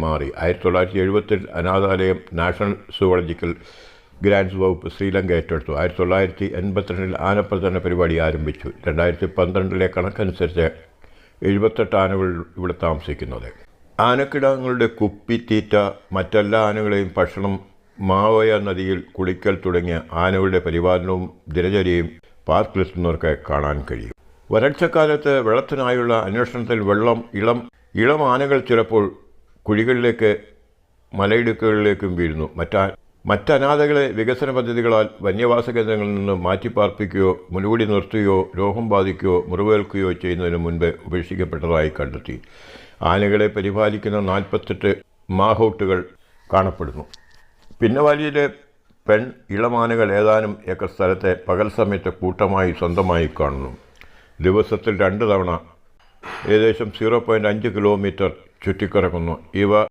മാറി. 1970 അനാഥാലയം national zoological grants വകുപ്പ് ശ്രീലങ്ക ഏറ്റെടുത്തു. 1982 ആനപ്രജനന പരിപാടി ആരംഭിച്ചു. 2012 കണക്കനുസരിച്ച് 78 ആനകൾ ഇവിടെ താമസിക്കുന്നത്. ആനക്കിടാങ്ങളുടെ കുപ്പിത്തീറ്റ, മറ്റെല്ലാ ആനകളെയും ഭക്ഷണം, മാവോയ നദിയിൽ കുളിക്കൽ തുടങ്ങിയ ആനകളുടെ പരിപാലനവും ദിനചര്യയും പാർക്കിലെത്തുന്നവർക്ക് കാണാൻ കഴിയും. വരൾച്ചക്കാലത്ത് വെള്ളത്തിനായുള്ള അന്വേഷണത്തിൽ ഇളം ആനകൾ ചിലപ്പോൾ കുഴികളിലേക്ക് മലയിടുക്കുകളിലേക്കും വീഴുന്നു. മറ്റനാഥകളെ വികസന പദ്ധതികളാൽ വന്യവാസ കേന്ദ്രങ്ങളിൽ നിന്ന് മാറ്റിപ്പാർപ്പിക്കുകയോ മുൻകൂടി നിർത്തുകയോ രോഗം ബാധിക്കുകയോ മുറിവേൽക്കുകയോ ചെയ്യുന്നതിന് മുൻപ് ഉപേക്ഷിക്കപ്പെട്ടതായി കണ്ടെത്തി. ആനകളെ പരിപാലിക്കുന്ന 48 മാഹൗട്ടുകൾ കാണപ്പെടുന്നു. പിന്നവാലിയിലെ ഇളമാനകൾ ഏതാനും ഏക്കർ സ്ഥലത്തെ പകൽ സമയത്ത് കൂട്ടമായി സ്വന്തമായി കാണുന്നു. ദിവസത്തിൽ 2 തവണ ഏകദേശം 0.5 കിലോമീറ്റർ ചുറ്റിക്കറങ്ങുന്നു. ഇവ